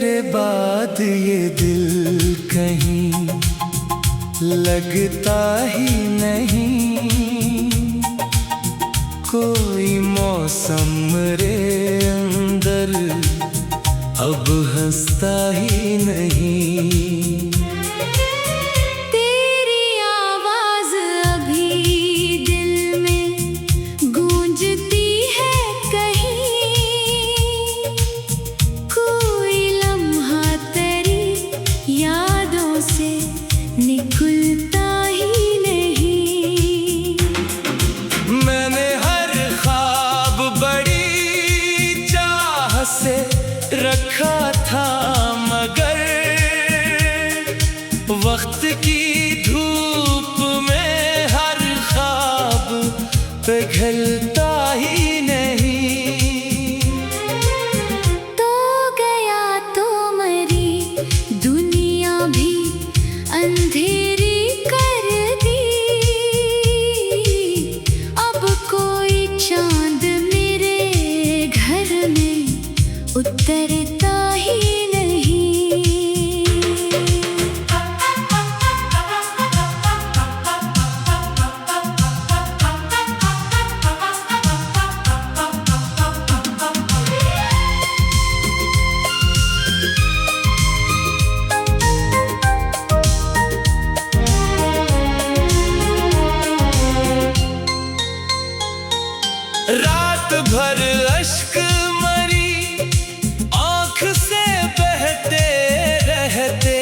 तेरे बाद ये दिल कहीं लगता ही नहीं, कोई मौसम रे अंदर अब हंसता ही नहीं। तेरी आवाज अभी दिल में गूंजती है कहीं, कोई लम्हा तेरी यादों से निकलता ही नहीं। मैंने हर ख्वाब बड़ी चाह से रखा था, मगर वक्त की धूप में हर ख्वाब पिघलता ही नहीं। तो गया तो मरी दुनिया भी अंधेरी कर दी, अब कोई चांद मेरे घर में उतरता ही नहीं। रात भर अश्क मरी आँख से बहते रहते,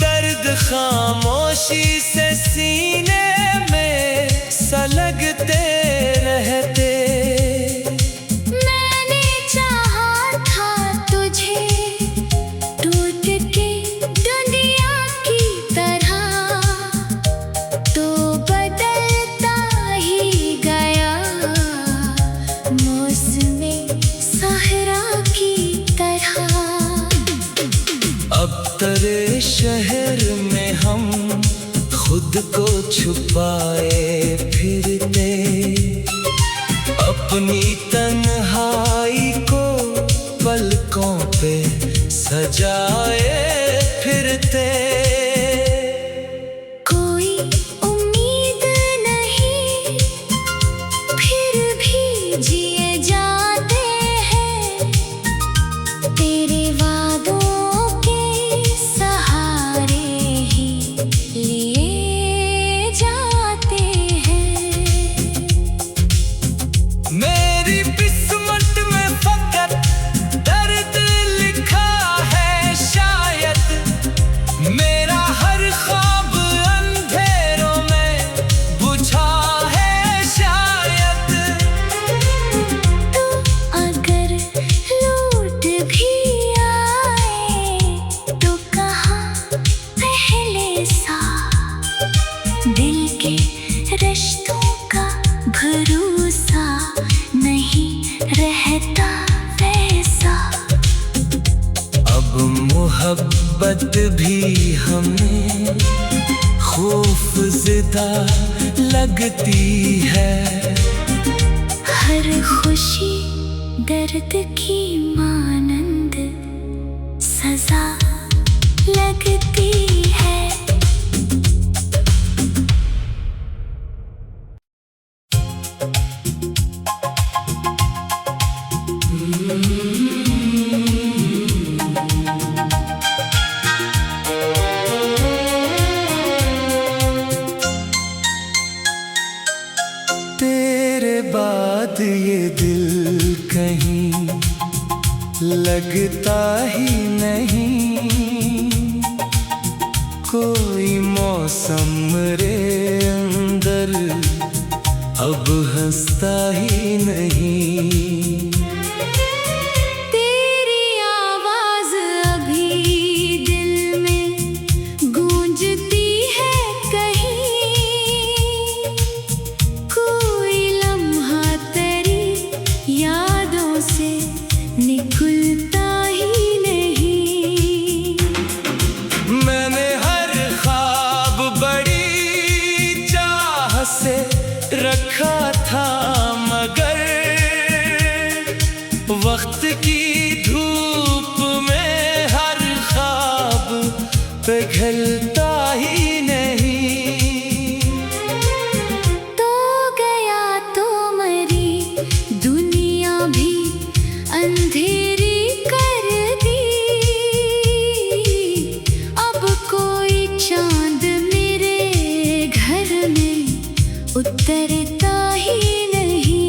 दर्द खामोशी से सीने में सलगते रहते। मैंने चाहा था तुझे टूट के दुनिया की तरह, तो बदलता ही गया मौसमे सहरा की तरह। अब तेरे शहर में हम खुद को छुपाए फिरते, अपनी तन्हाई को पलकों पे सजाए फिरते। कोई उम्मीद नहीं फिर भी जिए जाते हैं, तेरे वादों के सहारे ही लिए जाते हैं। मेरी किस्मत में फकत दर्द लिखा है शायद, मेरा हर ख्वाब अंधेरों में बुझा है शायद। तो अगर लौट भी आए तो कहाँ पहले सा, दिल के रिश्तों का भरोसा नहीं रहता वैसा। अब मोहब्बत भी हमें खौफज़दा लगती है, हर खुशी दर्द की मानंद सजा लगती है। तेरे बाद ये दिल कहीं लगता ही नहीं, कोई मौसम रे अंदर अब हंसता ही नहीं। तेरी आवाज अभी दिल में गूंजती है कहीं, कोई लम्हा तेरी यादों से निकलता ही नहीं। मैंने हर ख्वाब बड़ी चाह से रखा था, मगर वक्त की धूप अंधेरी कर दी। अब कोई चांद मेरे घर में उतरता ही नहीं।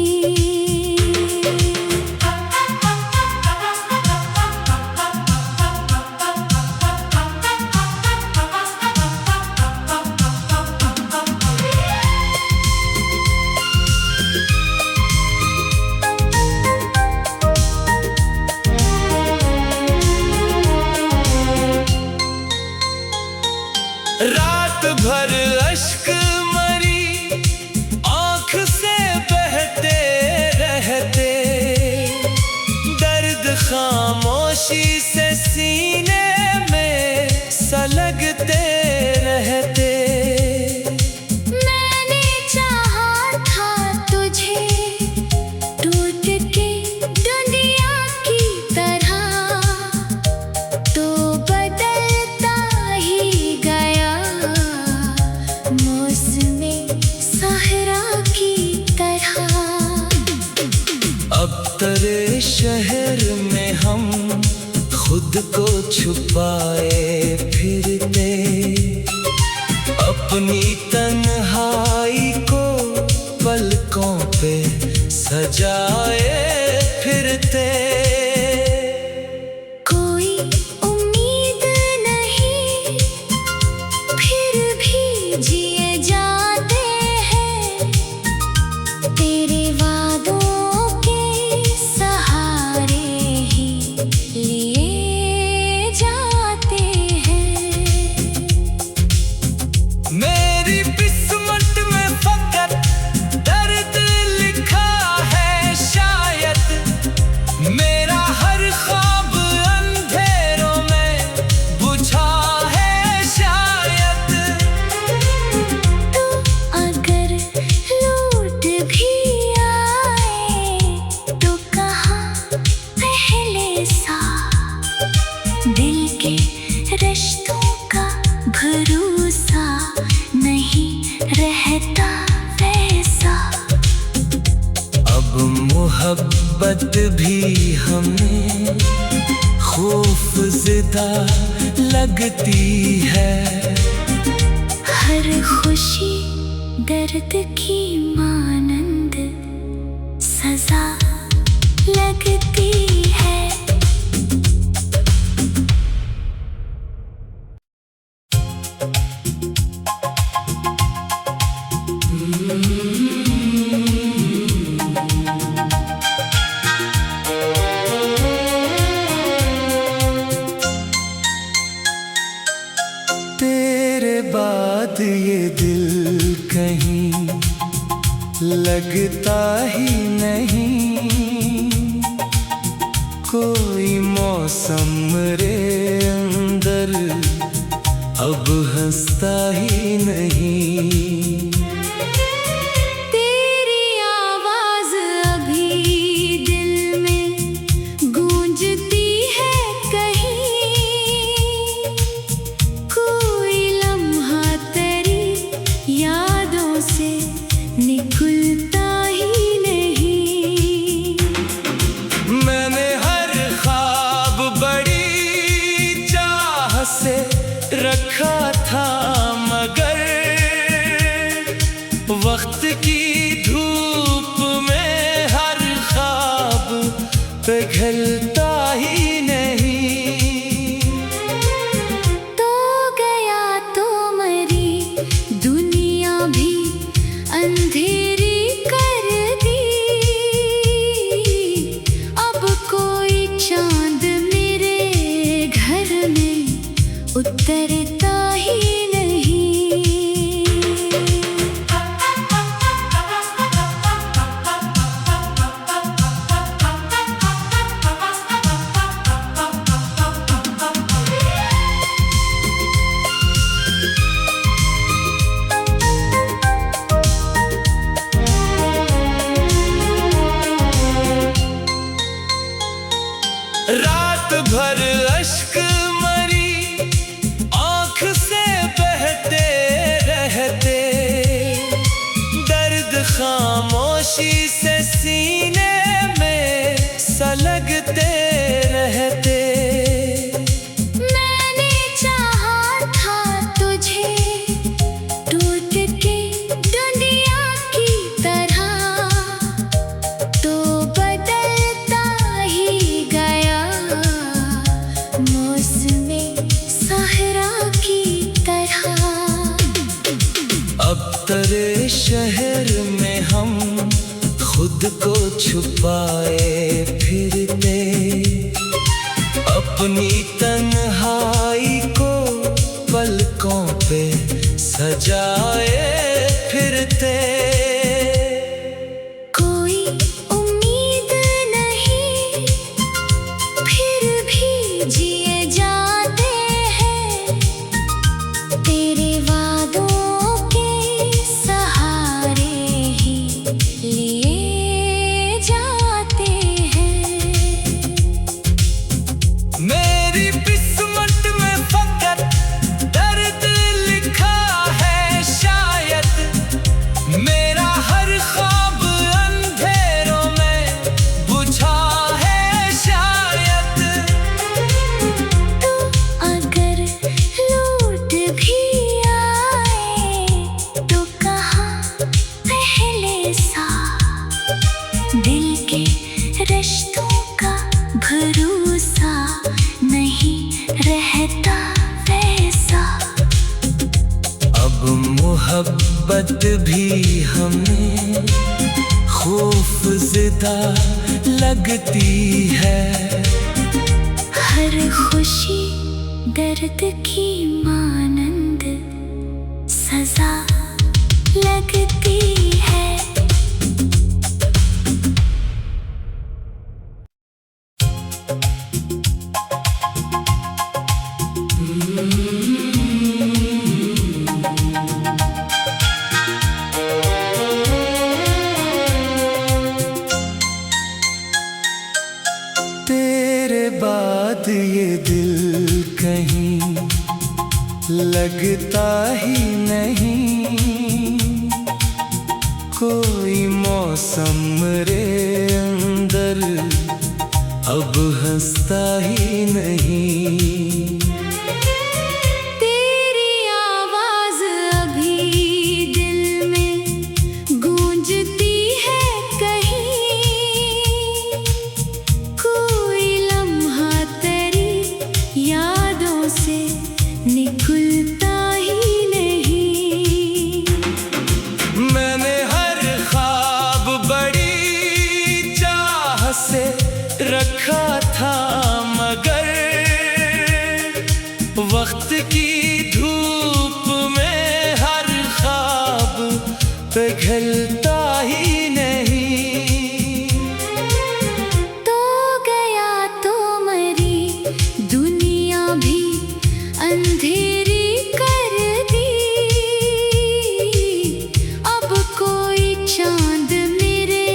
रात भर अश्क मरी आँख से बहते रहते, दर्द खामोशी से सीने में सलगते रहते। मैंने चाहा था तुझे टूट के दुनिया की तरह, तो बदलता ही गया मौसमे सहरा की तरह। अब तेरे शहर में हम खुद को छुपाए फिरते, अपनी तन्हाई को पलकों पे सजाए फिरते। कोई उम्मीद नहीं फिर भी जिए जाते हैं, तेरे वादों के सहारे ही लिए जाते हैं। मेरी किस्मत में फकत दर्द लिखा है शायद, मेरा हर ख्वाब अंधेरों में बुझा है शायद। तू अगर लौट भी आए तो कहाँ पहले सा, दिल के रिश्तों का भरोसा नहीं रहता वैसा। अब मोहब्बत भी हमें खौफज़दा लगती है, हर खुशी दर्द की मानंद सजा लगती है। तेरे बाद ये दिल कहीं लगता ही नहीं, कोई मौसम मेरे अंदर अब हंसता ही नहीं। तेरी आवाज अभी दिल में गूंजती है कहीं, कोई लम्हा तेरी यादों से निकलता ही नहीं। मैंने हर ख्वाब बड़ी चाह से रखा था, मगर वक्त की धूप में हर ख्वाब पिघलता ही नहीं। तो गया तो मरी दुनिया भी अंधेरी कर दी। अब कोई चांद मेरे घर में उतरता ही नहीं। रात भर अश्क मरी आँख से बहते रहते, दर्द खामोशी से सीने में सलगते को छुपाए फिरते, अपनी तन्हाई को पलकों पे सजाए फिरते। कोई उम्मीद नहीं फिर भी जिए जाते हैं, तेरे वादों के सहारे ही लिए जाते हैं। मेरी किस्मत में फकत दर्द लिखा है शायद, मेरा हर ख्वाब अंधेरों में बुझा है शायद। तो अगर लौट भी आए तो कहाँ पहले सा, दिल के रिश्तों का भरोसा नहीं रहता वैसा। अब मोहब्बत भी हमें खौफज़दा लगती है, हर खुशी दर्द की मानंद सजा लगती है। तेरे बाद ये दिल कहीं लगता ही नहीं, कोई मौसम मेरे अंदर अब हंसता ही नहीं। तेरी आवाज अभी दिल में गूंजती है कहीं, कोई लम्हा तेरी यादों से निकलता ही नहीं। मैंने हर ख्वाब बड़ी चाह से रखा था, मगर वक्त की धूप में हर ख्वाब पिघलता ही नहीं। तो गया तो मरी दुनिया भी अंधेरी कर दी, अब कोई चांद मेरे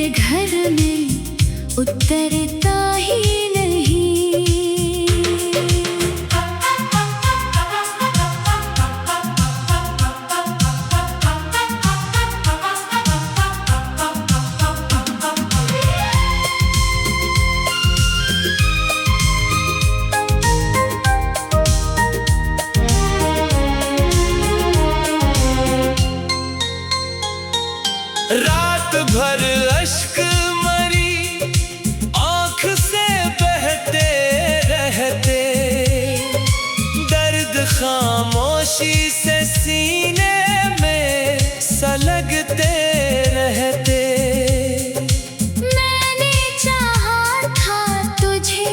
घर में उतरता ही नहीं। रात भर अश्क मरी आँख से बहते रहते, दर्द खामोशी से सीने में सलगते रहते। मैंने चाहा था तुझे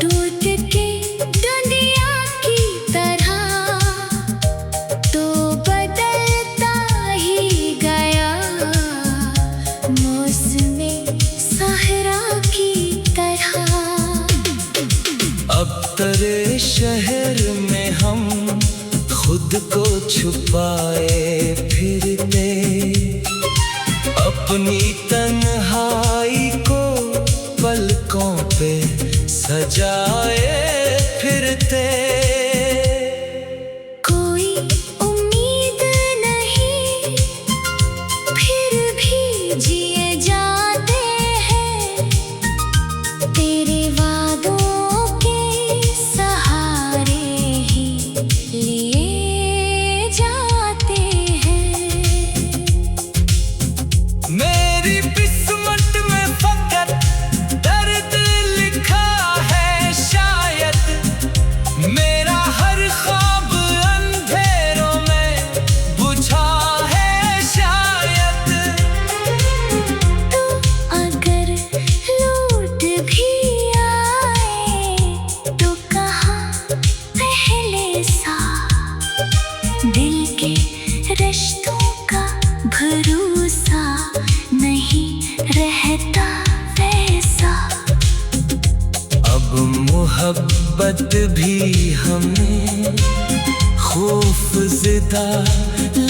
टूट के दुनिया की तरह, तो बदलता ही गया मौसमे सहरा की तरह। अब तेरे शहर में हम खुद को छुपाए फिरते, अपनी तन्हाई को पलकों पे सजाए फिरते। कोई उम्मीद नहीं फिर भी जिए जाते हैं, तेरे वादों के सहारे ही लिए जाते हैं। मेरी किस्मत में फकत दर्द लिखा है शायद, मेरा हर ख्वाब अंधेरों में बुझा है शायद। मोहब्बत भी हमें खौफज़दा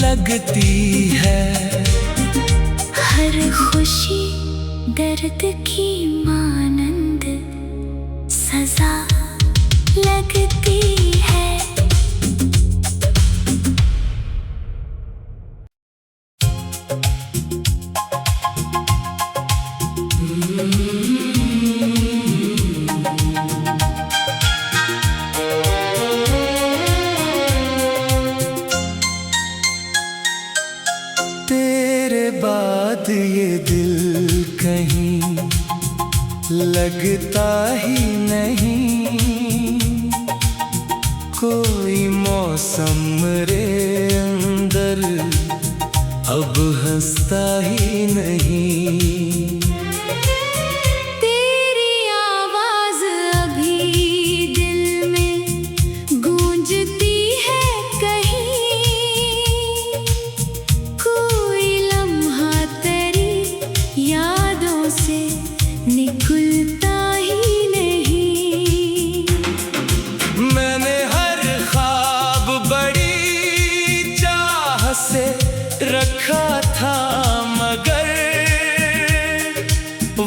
लगती है। हर खुशी दर्द की मानंद सजा लगती है। तेरे बाद ये दिल कहीं लगता ही नहीं, कोई मौसम मेरे अंदर अब हंसता ही नहीं। तेरी आवाज अभी दिल में गूंजती है कहीं, कोई लम्हा तेरी यादों से निकलता ही नहीं। मैंने हर ख्वाब बड़ी चाह से रखा था, मगर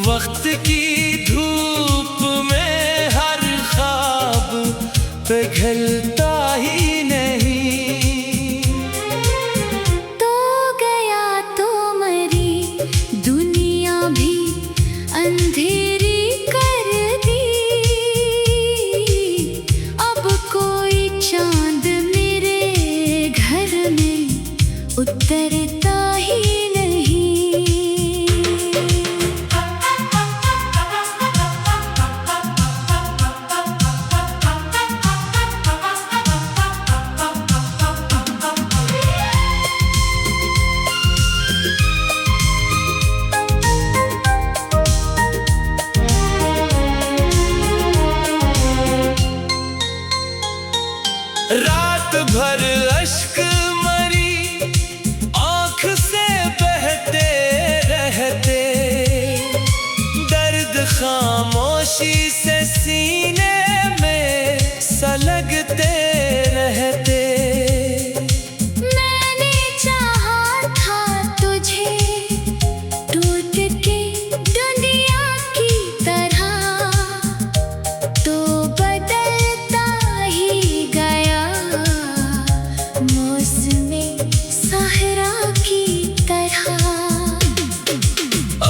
वक्त की धूप में हर ख्वाब पिघलता ही नहीं। तो गया तो मरी दुनिया भी अंधेरी कर दी, अब कोई चांद मेरे घर में उतरता ही नहीं। रात भर अश्क मरी आँख से बहते रहते, दर्द खामोशी से सीने में सलगते रहते। मैंने चाहा था तुझे टूट के दुनिया की तरह, तो बदलता ही गया मौसमे सहरा की तरह।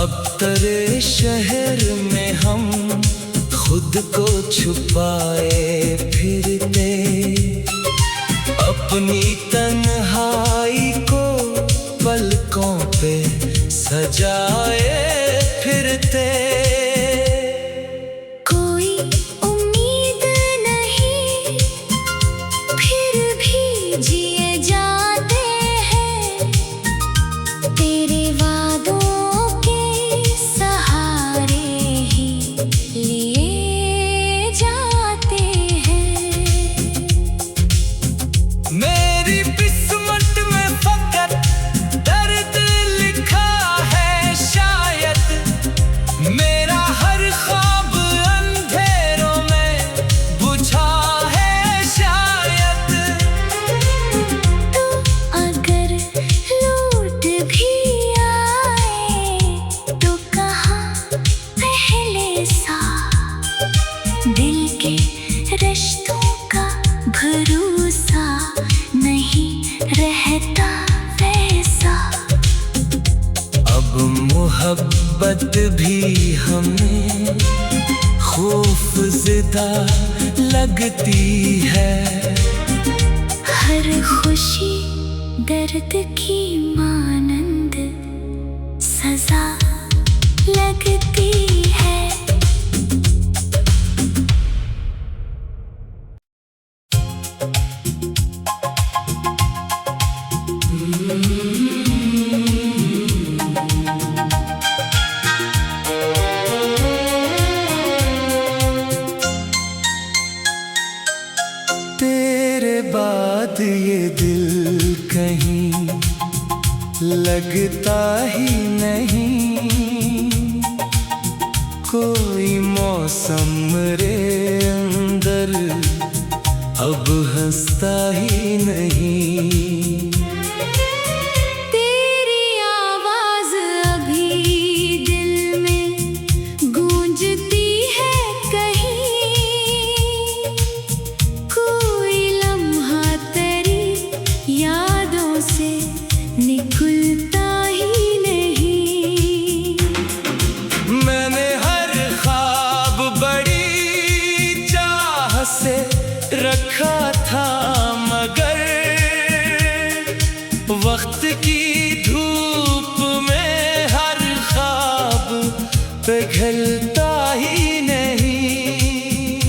अब तेरे शहर में हम खुद को छुपाए फिरते, अपनी तन्हाई को पलकों पे सजाए फिरते। कोई उम्मीद नहीं फिर भी जिए जाते हैं, तेरे वादों के सहारे ही लिए जाते हैं। मेरी किस्मत में फकत दर्द लिखा है शायद, मेरा हर ख्वाब अंधेरों में बुझा है शायद। तो अगर लौट भी आए तो कहाँ पहले सा, दिल के रिश्तों का भरोसा नहीं रहता वैसा। अब मोहब्बत भी हमें खौफज़दा लगती है। हर खुशी दर्द की मानंद सजा लगती है। तेरे बाद ये दिल कहीं लगता ही नहीं, कोई मौसम मेरे अब हंसता ही नहीं। तेरी आवाज अभी दिल में गूंजती है कहीं, कोई लम्हा तेरी यादों से निकलता ही नहीं। मैंने हर ख्वाब बड़ी चाह से रखा था, मगर वक्त की धूप में हर ख्वाब पिघलता ही नहीं।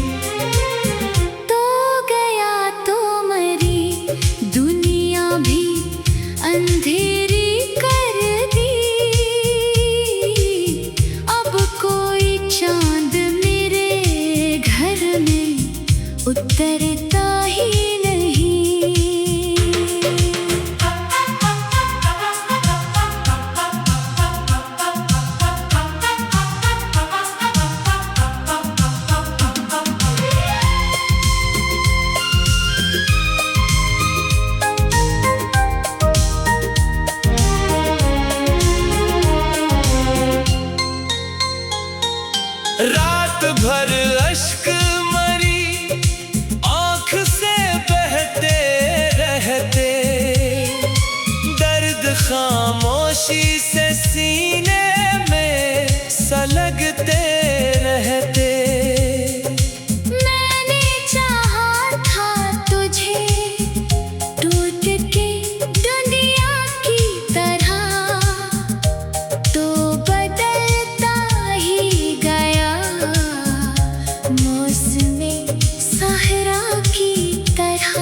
तो गया तो मरी दुनिया भी अंधेरी कर दी, अब कोई चांद मेरे घर में उतरता ही नहीं। रात भर अश्क मरी आँख से बहते रहते, दर्द खामोशी से सीने में सलगते रहते। मैंने चाहा था तुझे टूट के दुनिया की तरह, तो बदलता ही गया मौसमी सहरा की तरह।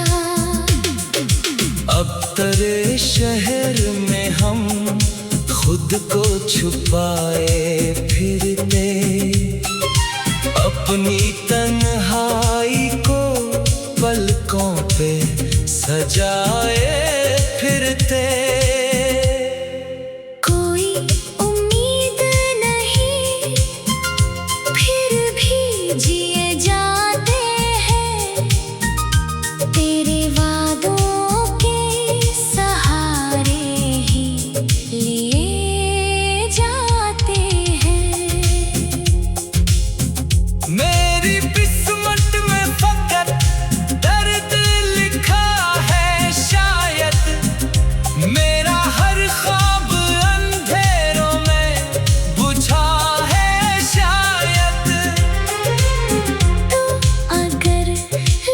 अब तेरे शहर में हम खुद को छुपाए फिरते, अपनी तन्हाई को पलकों पे सजाए फिरते। कोई उम्मीद नहीं फिर भी जिए जाते हैं, तेरे वादों के सहारे ही लिए जाते हैं। मेरी किस्मत में फकत दर्द लिखा है शायद, मेरा हर ख्वाब अंधेरों में बुझा है शायद। तो अगर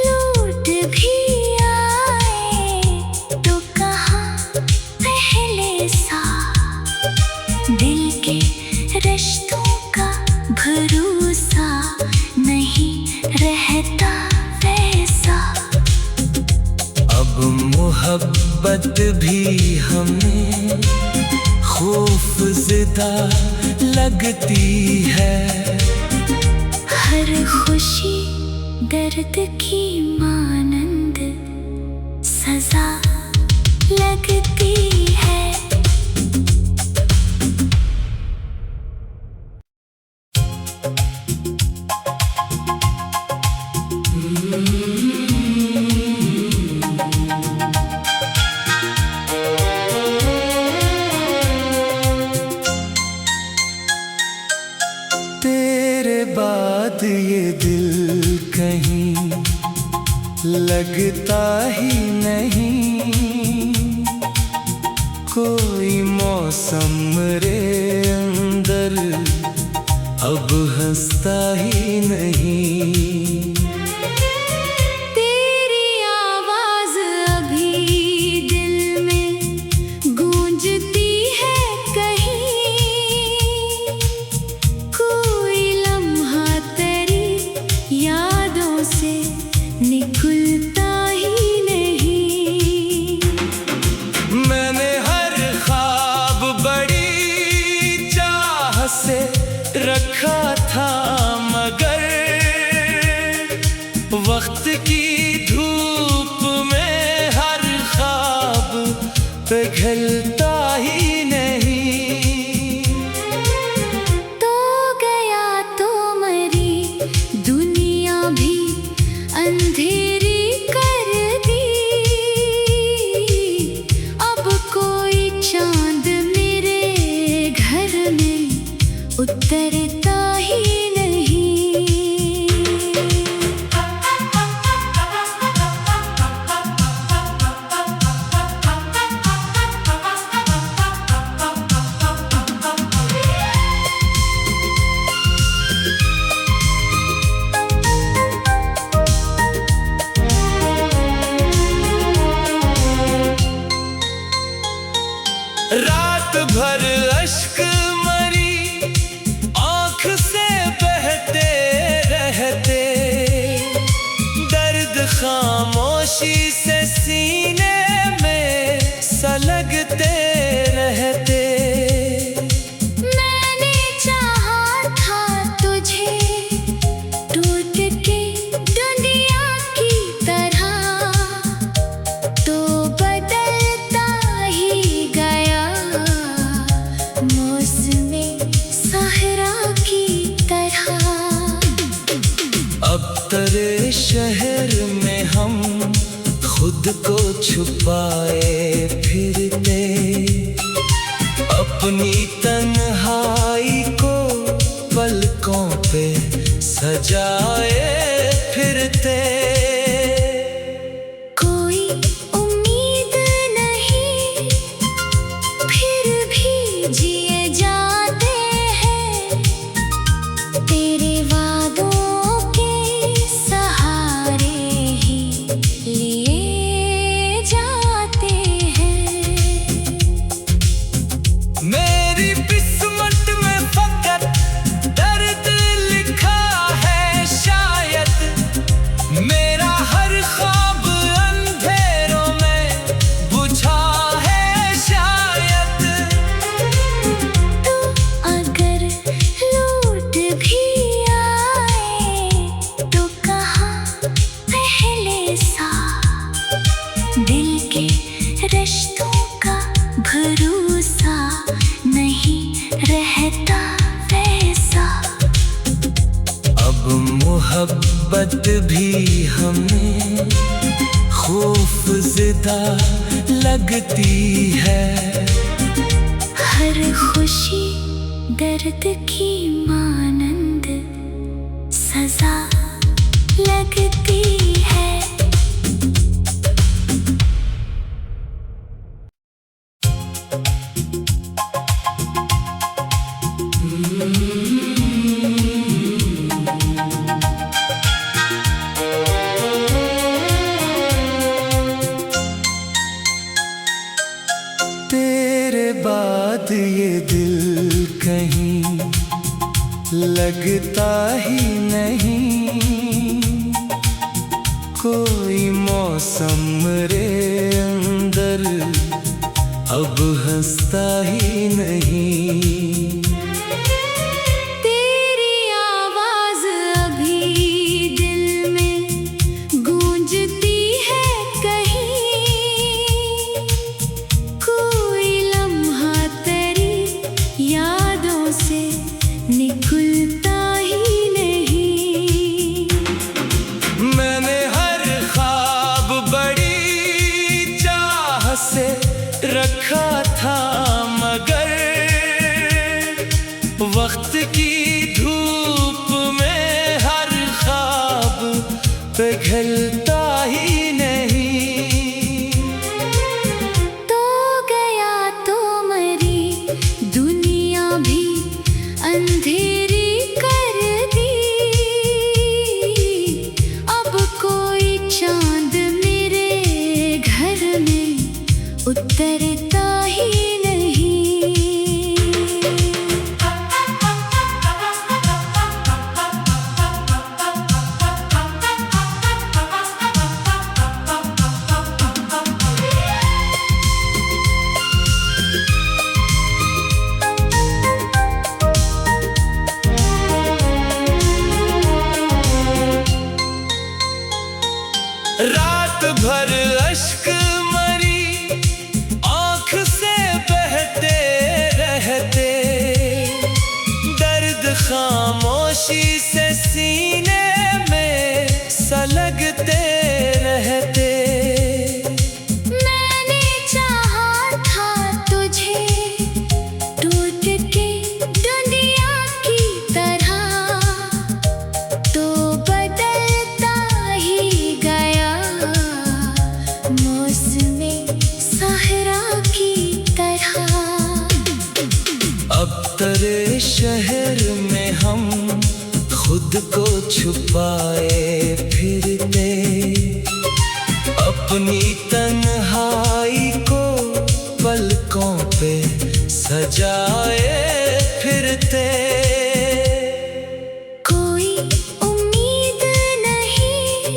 लौट भी आए तो कहाँ पहले सा, दिल के रिश्तों का भरोसा नहीं रहता वैसा। अब मोहब्बत भी हमें खौफज़दा लगती है, हर खुशी दर्द की मानंद सजा लगती है। तेरे बाद ये दिल कहीं लगता ही नहीं, कोई मौसम रे अंदर अब हंसता ही नहीं। तेरी आवाज अभी दिल में गूंजती है कहीं, कोई लम्हा तेरी यादों से निकलता ही नहीं। मैंने हर ख्वाब बड़ी चाह से रखा था, मगर वक्त की धूप में हर ख्वाब पिघलता ही नहीं। तो गया तो मरी दुनिया भी अंधेरी खामोशी से सीने में सलगते रहते। मैंने चाहा था तुझे टूट के दुनिया की तरह, तो बदलता ही गया मौसमे सहरा की तरह। अब तेरे शहर में हम खुद को छुपाए फिरते, अपनी तन्हाई को पलकों पे सजाए फिरते। कोई उम्मीद नहीं फिर भी जिए जाते हैं, तेरे वादों के सहारे ही लिए जाते हैं। मेरी किस्मत में फकत दर्द लिखा है शायद, मेरा हर ख्वाब अंधेरों में बुझा है शायद। तू अगर लौट भी आए तो कहाँ पहले सा, दिल के रिश्तों का भरोसा नहीं रहता वैसा। अब मोहब्बत भी हमें खौफज़दा लगती है, हर खुशी दर्द की मानंद सजा लगती है। तेरे बाद ये दिल कहीं लगता ही नहीं, कोई मौसम मेरे अंदर अब हंसता ही नहीं। तेरी आवाज अभी दिल में गूंजती है कहीं, कोई लम्हा तेरी यादों से निकलता ही नहीं। मैंने हर ख्वाब बड़ी चाह से रखा था, मगर वक्त की धूप में हर ख्वाब पिघलता ही नहीं। तो गया तो मरी दुनिया भी अंधेरी कर दी, अब कोई चांद मेरे घर में उतरता ही नहीं। रात भर अश्क मरी आँख से बहते रहते, दर्द खामोशी से सीने में सलगते रहते। मैंने चाहा था तुझे टूट के दुनिया की तरह, तो बदलता ही गया मौसमे सहरा की तरह। अब तेरे शहर में हम खुद को छुपाए फिरते, अपनी तन्हाई को पलकों पे सजाए फिरते। कोई उम्मीद नहीं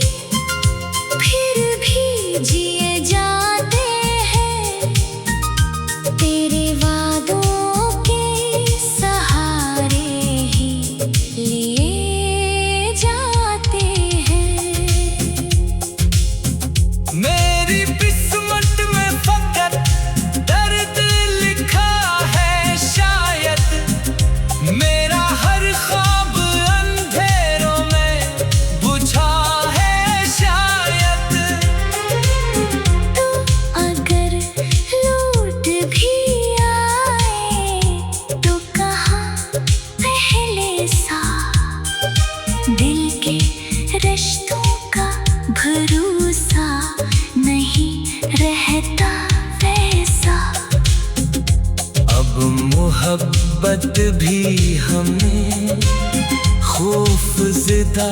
रिश्तों का भरोसा नहीं रहता वैसा। अब मोहब्बत भी हमें खौफज़दा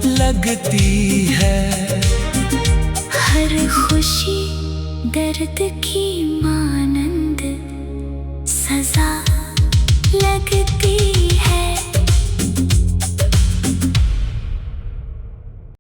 लगती है। हर खुशी दर्द की मान